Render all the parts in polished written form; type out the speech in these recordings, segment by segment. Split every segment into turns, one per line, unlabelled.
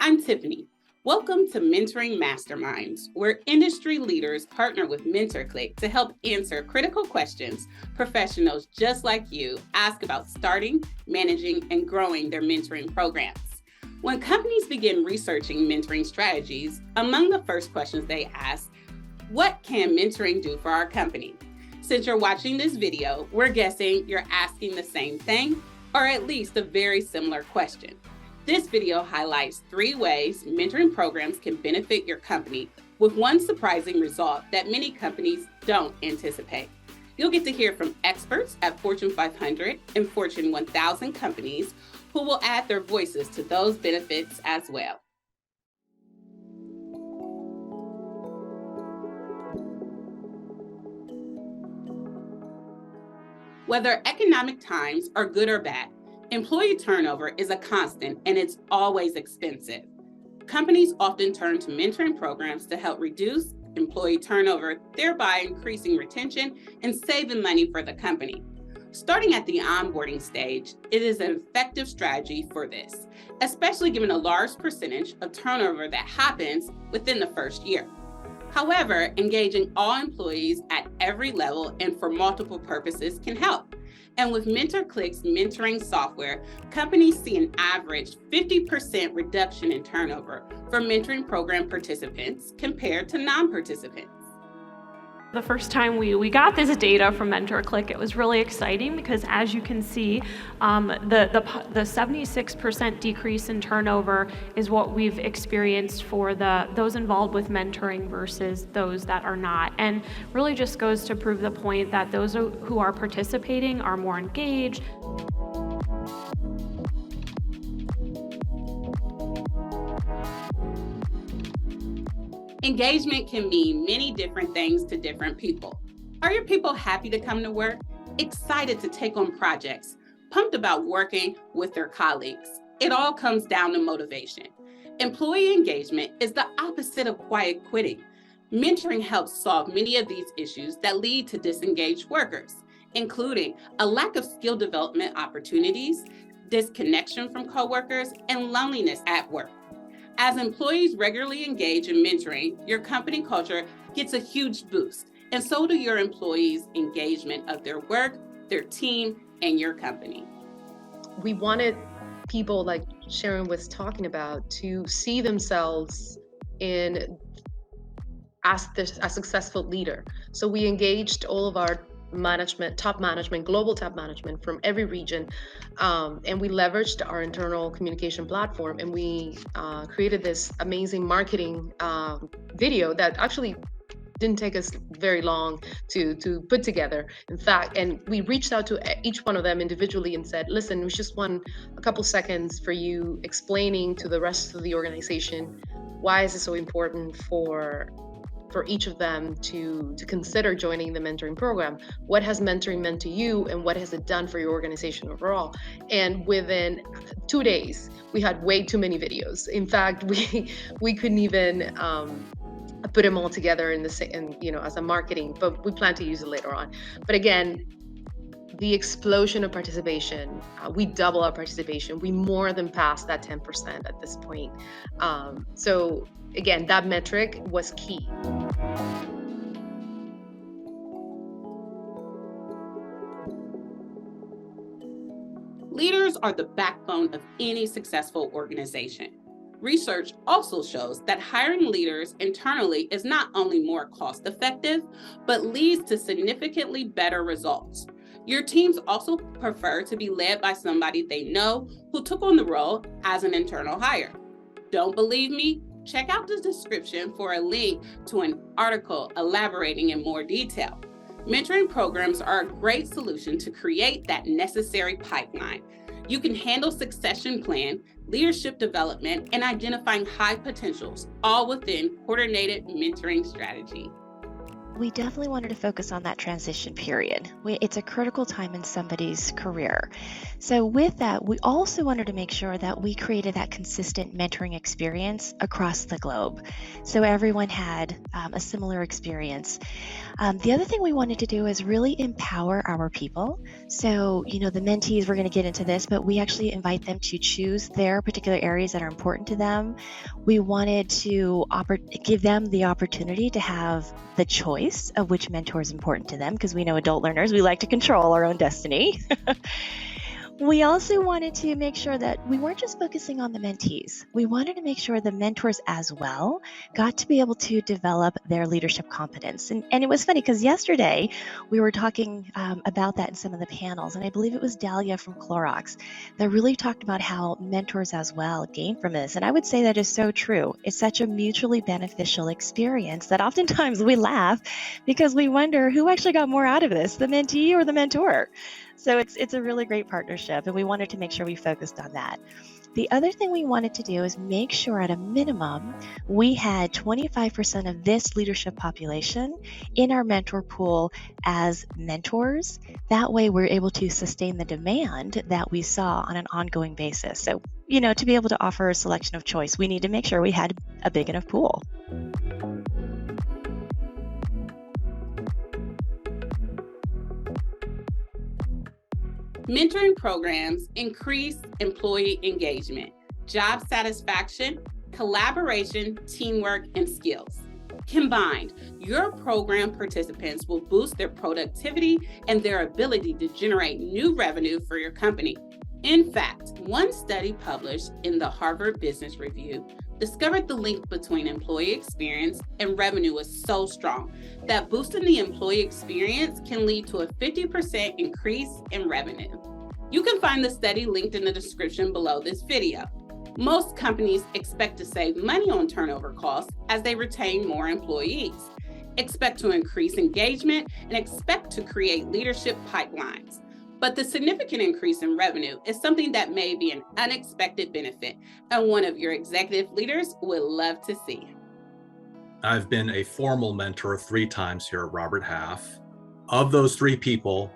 I'm Tiffany. Welcome to Mentoring Masterminds, where industry leaders partner with MentorcliQ to help answer critical questions professionals just like you ask about starting, managing, and growing their mentoring programs. When companies begin researching mentoring strategies, among the first questions they ask, what can mentoring do for our company? Since you're watching this video, we're guessing you're asking the same thing, or at least a very similar question. This video highlights 3 ways mentoring programs can benefit your company, with one surprising result that many companies don't anticipate. You'll get to hear from experts at Fortune 500 and Fortune 1000 companies who will add their voices to those benefits as well. Whether economic times are good or bad, employee turnover is a constant and it's always expensive. Companies often turn to mentoring programs to help reduce employee turnover, thereby increasing retention and saving money for the company. Starting at the onboarding stage, it is an effective strategy for this, especially given a large percentage of turnover that happens within the first year. However, engaging all employees at every level and for multiple purposes can help. And with MentorcliQ's mentoring software, companies see an average 50% reduction in turnover for mentoring program participants compared to non-participants.
The first time we got this data from MentorcliQ, it was really exciting because, as you can see, the 76% decrease in turnover is what we've experienced for those involved with mentoring versus those that are not, and really just goes to prove the point that those who are participating are more engaged.
Engagement can mean many different things to different people. Are your people happy to come to work, excited to take on projects, pumped about working with their colleagues? It all comes down to motivation. Employee engagement is the opposite of quiet quitting. Mentoring helps solve many of these issues that lead to disengaged workers, including a lack of skill development opportunities, disconnection from coworkers, and loneliness at work. As employees regularly engage in mentoring, your company culture gets a huge boost, and so do your employees' engagement of their work, their team, and your company.
We wanted people, like Sharon was talking about, to see themselves as a successful leader. So we engaged all of our top management, global top management from every region, and we leveraged our internal communication platform, and we created this amazing marketing video that actually didn't take us very long to put together. In fact, and we reached out to each one of them individually and said, listen, we just want a couple seconds for you explaining to the rest of the organization why is it so important for each of them to consider joining the mentoring program. What has mentoring meant to you, and what has it done for your organization overall? And within 2 days, we had way too many videos. In fact, we couldn't even put them all together as a marketing, but we plan to use it later on. But again, the explosion of participation, we double our participation. We more than passed that 10% at this point. So again, that metric was key.
Leaders are the backbone of any successful organization. Research also shows that hiring leaders internally is not only more cost-effective, but leads to significantly better results. Your teams also prefer to be led by somebody they know who took on the role as an internal hire. Don't believe me? Check out the description for a link to an article elaborating in more detail. Mentoring programs are a great solution to create that necessary pipeline. You can handle succession plan, leadership development, and identifying high potentials, all within coordinated mentoring strategy.
we definitely wanted to focus on that transition period. It's a critical time in somebody's career. So with that, we also wanted to make sure that we created that consistent mentoring experience across the globe. So everyone had a similar experience. The other thing we wanted to do is really empower our people. So, the mentees, we're going to get into this, but we actually invite them to choose their particular areas that are important to them. We wanted to give them the opportunity to have the choice of which mentor is important to them, because we know adult learners, we like to control our own destiny. We also wanted to make sure that we weren't just focusing on the mentees. We wanted to make sure the mentors as well got to be able to develop their leadership competence. And it was funny because yesterday we were talking about that in some of the panels, and I believe it was Dahlia from Clorox that really talked about how mentors as well gain from this. And I would say that is so true. It's such a mutually beneficial experience that oftentimes we laugh because we wonder who actually got more out of this, the mentee or the mentor. So it's a really great partnership, and we wanted to make sure we focused on that. The other thing we wanted to do is make sure at a minimum we had 25% of this leadership population in our mentor pool as mentors. That way we're able to sustain the demand that we saw on an ongoing basis. So, to be able to offer a selection of choice, we need to make sure we had a big enough pool.
Mentoring programs increase employee engagement, job satisfaction, collaboration, teamwork, and skills. Combined, your program participants will boost their productivity and their ability to generate new revenue for your company. In fact, one study published in the Harvard Business Review discovered the link between employee experience and revenue was so strong that boosting the employee experience can lead to a 50% increase in revenue. You can find the study linked in the description below this video. Most companies expect to save money on turnover costs as they retain more employees, expect to increase engagement, and expect to create leadership pipelines. But the significant increase in revenue is something that may be an unexpected benefit, and one of your executive leaders would love to see.
I've been a formal mentor 3 times here at Robert Half. Of those 3 people,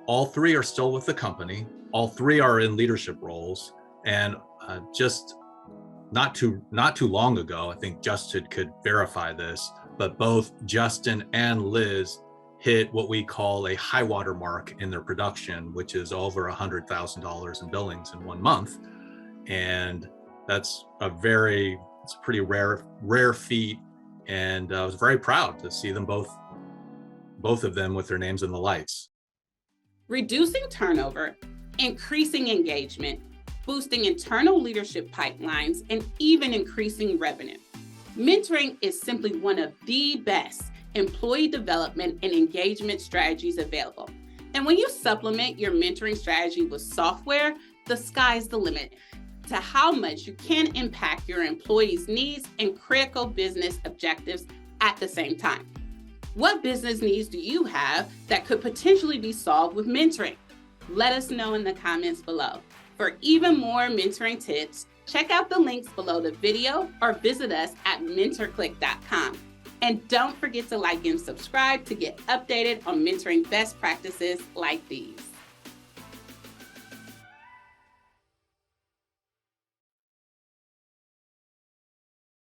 all 3 are still with the company. All 3 are in leadership roles. And just not too long ago, I think Justin could verify this, but both Justin and Liz hit what we call a high water mark in their production, which is over $100,000 in billings in 1 month. And that's it's a pretty rare feat. And I was very proud to see them both of them with their names in the lights.
Reducing turnover, increasing engagement, boosting internal leadership pipelines, and even increasing revenue. Mentoring is simply one of the best employee development and engagement strategies available. And when you supplement your mentoring strategy with software, the sky's the limit to how much you can impact your employees' needs and critical business objectives at the same time. What business needs do you have that could potentially be solved with mentoring? Let us know in the comments below. For even more mentoring tips, check out the links below the video or visit us at MentorcliQ.com. And don't forget to like and subscribe to get updated on mentoring best practices like these.